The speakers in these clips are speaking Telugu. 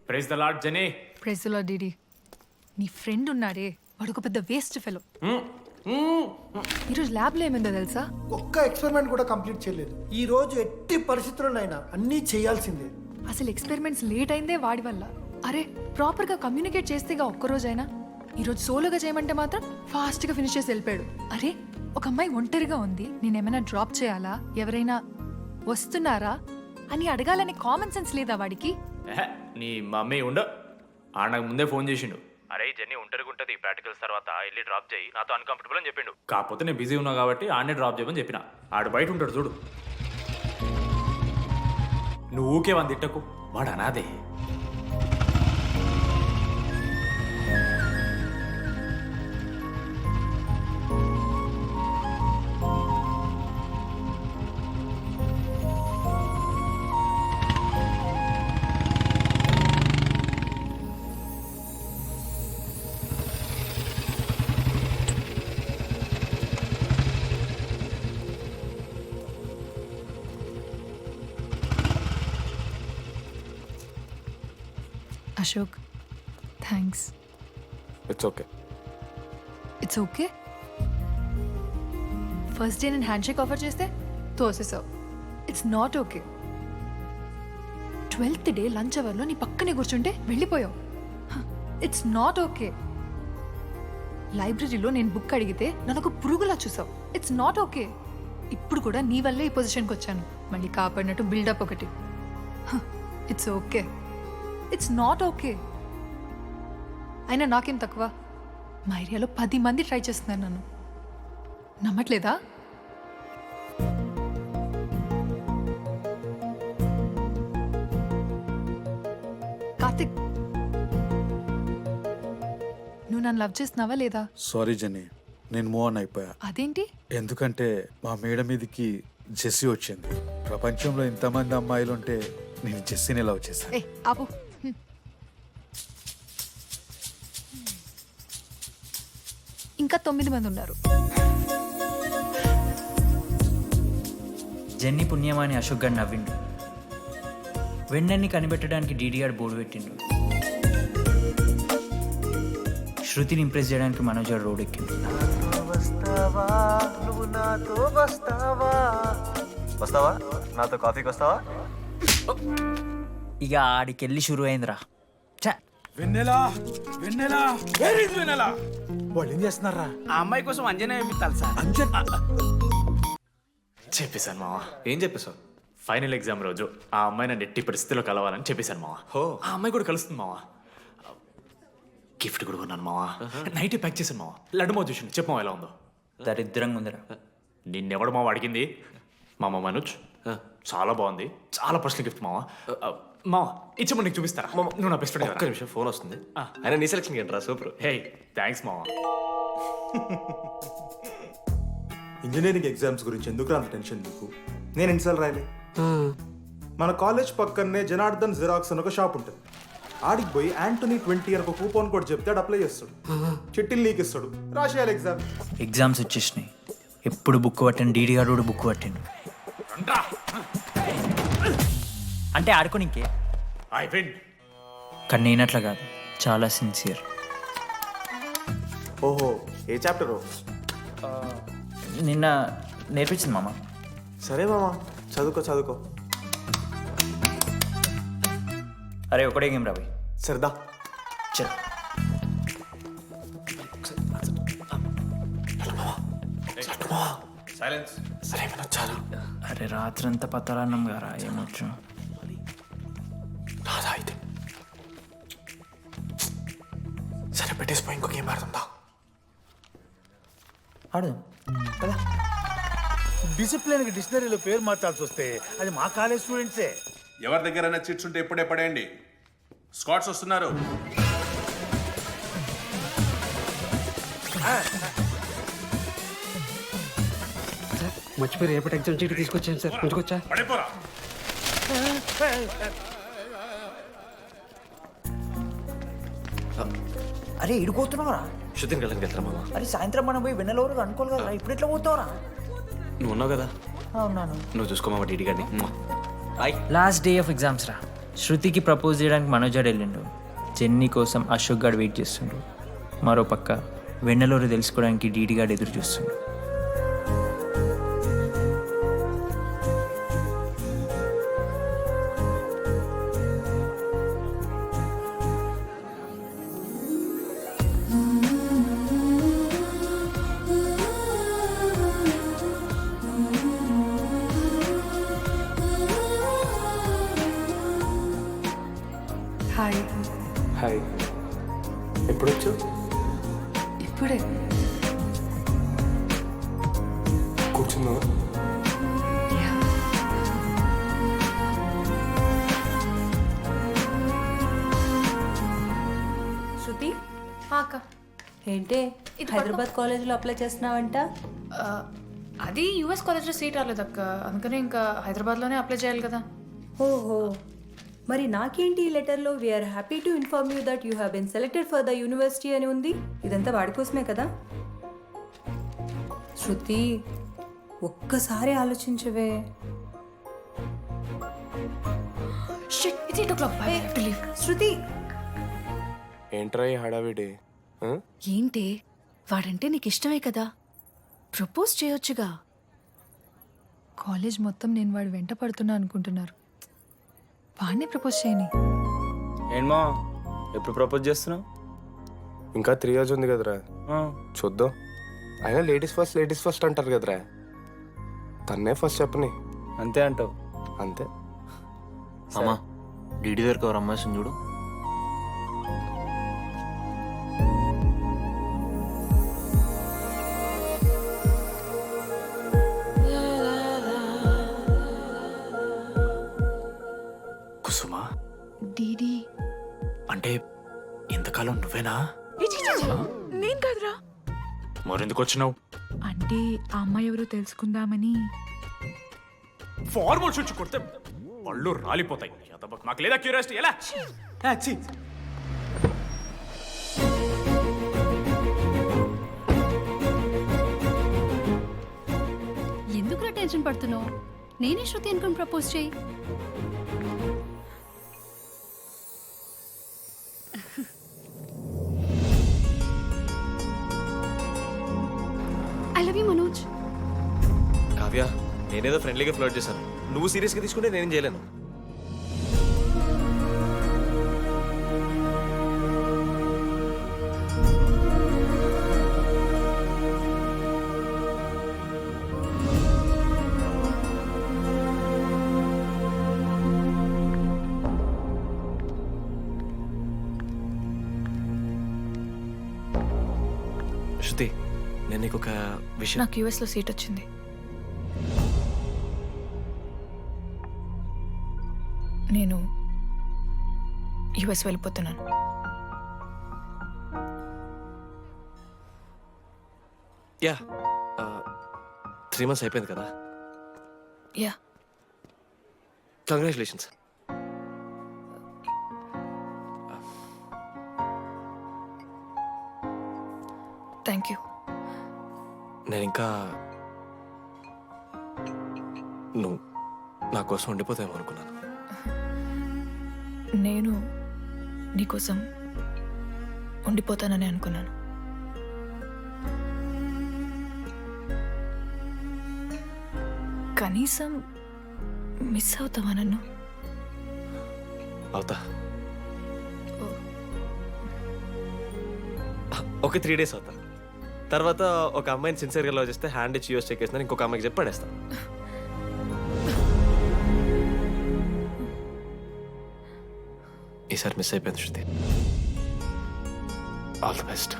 Praise the Lord Jenny. Praise the Lord డీడీ. నీ ఫ్రెండ్ ఉన్నాడే వాడు ఒక పెద్ద వేస్ట్ ఫెలో. ఈరోజు ల్యాబ్లో ఏమైందో తెలుసా? ఒక్క ఎక్స్పెరిమెంట్ కూడా కంప్లీట్ చేయలేదు. ఈ రోజు ఎట్టి పరిస్థితుల్లోనైనా అన్నీ చేయాల్సిందే. అసలు ఎక్స్పెరిమెంట్స్ లేట్ అయిందే వాడి వల్ల. అరే ప్రాపర్గా కమ్యూనికేట్ చేస్తేగా ఒక్కరోజైనా. ఈరోజు సోలోగా చేయమంటే మాత్రం ఫాస్ట్గా ఫినిష్ చేసి వెళ్ళిపోయాడు. అరే ఒక అమ్మాయి ఒంటరిగా ఉంది, నేనేమైనా డ్రాప్ చేయాలా, ఎవరైనా వస్తున్నారా అని అడగాలని కామన్ సెన్స్ లేదా వాడికి? నీ మమ్మీ ఉండ నాకు ముందే ఫోన్ చేసిండు. అరే జెన్నీ ఒంటరిగా ఉంటుంది, ప్రాక్టికల్స్ తర్వాత వెళ్ళి డ్రాప్ చేయి, నాతో అన్కంఫర్టబుల్ అని చెప్పిండు. కాకపోతే నేను బిజీ ఉన్నా కాబట్టి ఆడనే డ్రాప్ చేయమని చెప్పిన. ఆడు బయట ఉంటాడు చూడు. నువ్వు ఊకే వాని తిట్టకు, వాడు అనాదే. Ashok thanks. It's okay. It's okay. First day నేను హ్యాండ్ షేక్ ఆఫర్ చేస్తే తోసేసావు. It's not okay. 12th day lunch అవర్లో నీ పక్కనే కూర్చుంటే వెళ్ళిపోయావు. It's not okay. లైబ్రరీలో నేను బుక్ అడిగితే నన్ను పురుగులా చూసావు. It's not okay. ఇప్పుడు కూడా నీ వల్లే ఈ పొజిషన్కి వచ్చాను. మళ్ళీ కాపాడినట్టు బిల్డప్ ఒకటి. It's okay. It's not okay. అయినా నాకేం తక్కువ? మా ఏరియాలో 10 మంది ట్రై చేస్తున్నారు నన్ను. నమ్మట్లేదా? కార్తిక్ నువ్వు నన్ను లవ్ చేస్తున్నావా లేదా? సారీ జెన్నీ, నేను మూవ్ ఆన్ అయిపోయా. అదేంటి? ఎందుకంటే మా మేడ మీదకి జెస్సీ వచ్చింది. ప్రపంచంలో ఇంతమంది అమ్మాయిలు ఉంటే నేను జెస్సీని లవ్ చేశాను. ఏ ఆపు. ఇంకా 9 మంది ఉన్నారు. జెన్నీ పుణ్యమాని అశోక్ గారు నవ్విండు. వెన్నెన్ని కనిపెట్టడానికి డీడీఆర్ బోర్డు పెట్టిండు. శృతిని ఇంప్రెస్ చేయడానికి మనోజ్ గారు రోడ్ ఎక్కిండు. వస్తావా నాతో కాఫీకి వస్తావా? ఇక ఆడికెళ్ళి షురు అయిందిరా. వెన్నెలా వెన్నెలా వెన్నెలా వాళ్ళు ఏం చేస్తున్నారా? ఆ అమ్మాయి కోసం అంజనా వేయించాలి సార్. చెప్పేశాను మావా. ఏం చెప్పేశావు? ఫైనల్ ఎగ్జామ్ రోజు ఆ అమ్మాయి నన్ను ఎట్టి పరిస్థితిలో కలవాలని చెప్పేశాను మావా. ఆ అమ్మాయి కూడా కలుస్తుంది మావా. గిఫ్ట్ కూడా కొన్నాను మావా. నైట్ ప్యాక్ చేశాను మావా. లడ్డు మావ చూసిండు. చెప్పు మావా ఎలా ఉందో. దరిద్రంగా ఉందిరా. నిన్నెవడు మావ అడిగింది? మామ మనోజ్. చాలా బాగుంది, చాలా పర్సనల్ గిఫ్ట్ మావా. మావా ఇచ్చమ్మ నీకు చూపిస్తారా? నువ్వు నా బెస్ట్ ఫ్రెండ్. ఒక్క నిమిషం ఫోన్ వస్తుంది. అయినా నీ సెలక్షన్ ఏంట్రా? సూపర్. హే థ్యాంక్స్ మావా. ఇంజనీరింగ్ ఎగ్జామ్స్ గురించి ఎందుకు అంత టెన్షన్ నీకు? నేను ఎన్నిసార్లు రాయలే. మన కాలేజ్ పక్కనే జనార్దన్ జిరాక్స్ అని ఒక షాప్ ఉంటుంది. ఆడికి పోయి యాంటోనీ 20 అని ఒక కూపన్ కోడ్ చెప్తే ఆడు అప్లై చేస్తాడు. చిట్టిల్ నీకు ఇస్తాడు, రాసేయాలి ఎగ్జామ్. ఎగ్జామ్స్ వచ్చేసినాయి. ఎప్పుడు బుక్ పట్టాను డీడీఆర్ కూడా బుక్ పట్టాను. అంటే ఆడుకోనికే. కానీ నేనట్లా కాదు, చాలా సిన్సియర్. ఓహో, ఏ చాప్టరు? నిన్న నేర్పించింది మామ. సరే మామ, చదువుకో చదువుకో. అరే ఒకటే గేమ్ రాబోయ్. సరదా చల్. సరే చాలు. అరే రాత్రంతా పత్తాలన్నం గారా, ఏమొచ్చు. రాదా అయితే సరే పెట్టేసిపోయి ఇంకో గేమ్ ఆడుతుందా? ఆడు కదా. డిసిప్లిన్కి డిక్షనరీలో పేరు మార్చాల్సి వస్తే అది మా కాలేజ్ స్టూడెంట్సే. ఎవరి దగ్గరైనా చిట్స్ ఉంటే ఇప్పుడే పడేయండి. స్కాట్స్ వస్తున్నారు. మర్చిపోయి రేపటి ఎగ్జామ్ చీటి తీసుకొచ్చాను సార్. కొంచెం పడిపోరా. అరే ఇడిపోతున్నావురా. శృతిని కళ్ళకి వెళ్తారా మామ? అరే సాయంత్రం మనం పోయి వెన్నెలవరకు అనుకోవాలి కదా, ఇప్పుడు ఎట్లా పోతావురా? నువ్వు ఉన్నావు కదా, ఉన్నాను. నువ్వు చూసుకోమా డీడీ గారిని. లాస్ట్ డే ఆఫ్ ఎగ్జామ్స్ రా. శృతికి ప్రపోజ్ చేయడానికి మనోజాడు వెళ్ళిండు. జెన్నీ కోసం అశోక్ గాడు వెయిట్ చేస్తుండు. మరో పక్క వెన్నెలూరు తెలుసుకోవడానికి డీడీ గాడు ఎదురు చూస్తుండు. హాయ్. హాయ్, ఎప్పుడు వచ్చావు? ఇప్పుడే. కూర్చున్నావా? శృతి అక్క, ఏంటే హైదరాబాద్ కాలేజీలో అప్లై చేస్తున్నావంట? అది యూఎస్ కాలేజ్లో సీట్ రాలేదు అక్క, అందుకనే ఇంకా హైదరాబాద్లోనే అప్లై చేయాలి కదా. ఓహో, మరి నాకేంటి ఈ లెటర్లో we are happy to inform you that you have been selected for the university అని ఉంది. ఇదంతా వాడి కోసమే కదా? శృతి, ఒక్కసారి ఆలోచించవే. Shit, it's 8 o'clock. I have to leave. శృతి, ఏంట్రా ఈ హడావిడి? ఏంటి వాడంటే నీకు ఇష్టమే కదా, ప్రపోజ్ చేయొచ్చుగా. కాలేజ్ మొత్తం నేను వాడు వెంట పడుతున్నా అనుకుంటున్నారు. వాడిని ప్రపోజ్ చేయని. ఏంటమ్మా ఎప్పుడు ప్రపోజ్ చేస్తున్నావు? ఇంకా 3 years ఉంది కదరా, చూద్దాం. అయినా లేడీస్ ఫస్ట్ అంటారు కదరా, తన్నే ఫస్ట్ చెప్పని. అంతే అంటావు? అంతే. అమ్మా డీడీ దగ్గరకు ఎవరు అమ్మాయి చూడు. కుసుమా, డీడీ. అంటే ఇంతకాలం నువ్వేనా? నేను కాదురా. మరెందుకు వచ్చినావు? అంటే ఆ అమ్మాయి ఎవరో తెలుసుకుందామని. ఫార్మల్ షూట్ కొడితే పళ్ళు రాలిపోతాయి. మాకు లేదా క్యూరియాసిటీ? ఎలా? ఎందుకు టెన్షన్ పడుతున్నావు? నేనే శృతి అనుకుని ప్రపోజ్ చేయి. I love you Manoj. Kavya, నేనేదో ఫ్రెండ్లీగా ఫ్లోట్ చేశాను, నువ్వు సీరియస్గా తీసుకుంటే నేనేం చేయలేను. శృతి, నేను నీకు ఒక విషయం. నాకు యూఎస్లో సీట్ వచ్చింది. నేను యూఎస్ వెళ్ళిపోతున్నాను. యా, 3 months అయిపోయింది కదా. యా. కంగ్రాచులేషన్స్. Thank you. నేను ఇంకా నువ్వు నా కోసం ఉండిపోతామో అనుకున్నాను. నేను నీకోసం ఉండిపోతానని అనుకున్నాను. కనీసం మిస్ అవుతావా నన్ను? అవుతా. ఒక 3 days అవుతా. తర్వాత ఒక అమ్మాయిని సిన్సియర్గా లవ్ చేస్తే హ్యాండ్ ఇచ్చి యూస్ చెక్ చేసిన ఇంకొక అమ్మాయికి చెప్పి పడేస్తా. ఈసారి మిస్ అయిపోయింది Shruti. All the best.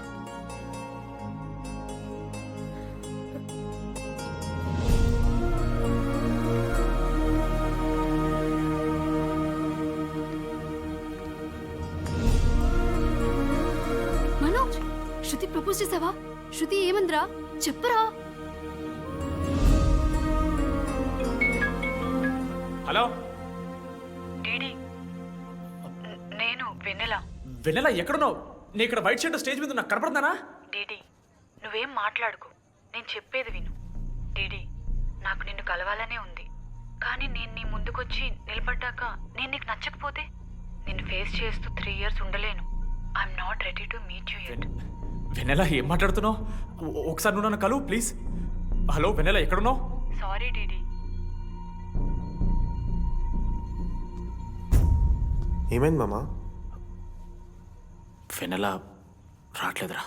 Manoj, Shruti propose చేసావా? శృతి ఏమందిరా చెప్పరా? హలో డీడీ, నేను వెన్నెల. వెన్నెల ఎక్కడున్నావు? నేను ఇక్కడ వైట్ షర్ట్ స్టేజ్ మీద నాకు కనపడుతున్నానా? డీడీ, నువ్వేం మాట్లాడుకో, నేను చెప్పేది విను. డీడీ, నాకు నిన్ను కలవాలనే ఉంది, కానీ నేను నీ ముందు ముందుకొచ్చి నిలబడ్డాక నేను నీకు నచ్చకపోతే నేను ఫేస్ చేస్తూ 3 years ఉండలేను. I'm not ready to meet you yet. Vennela ఏం మాట్లాడుతున్నావు? ఒకసారి నువ్వు నన్ను కలువు ప్లీజ్. హలో వెన్నెల, ఎక్కడున్నావు? Sorry DD. ఏమైంది మామ? వెన్నెల రావట్లేదురా.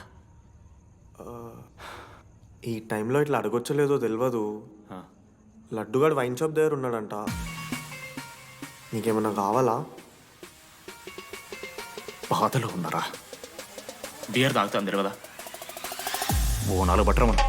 ఈ టైంలో ఇట్లా అడగొచ్చో లేదో తెలియదు. లడ్డుగాడు వైన్ షాప్ దగ్గర ఉన్నాడంట. నీకేమన్నా కావాలా? బాధలో ఉన్నారా? బియర్ తాగుతాను తెలియదా? ఓ 4 బట్టరమను.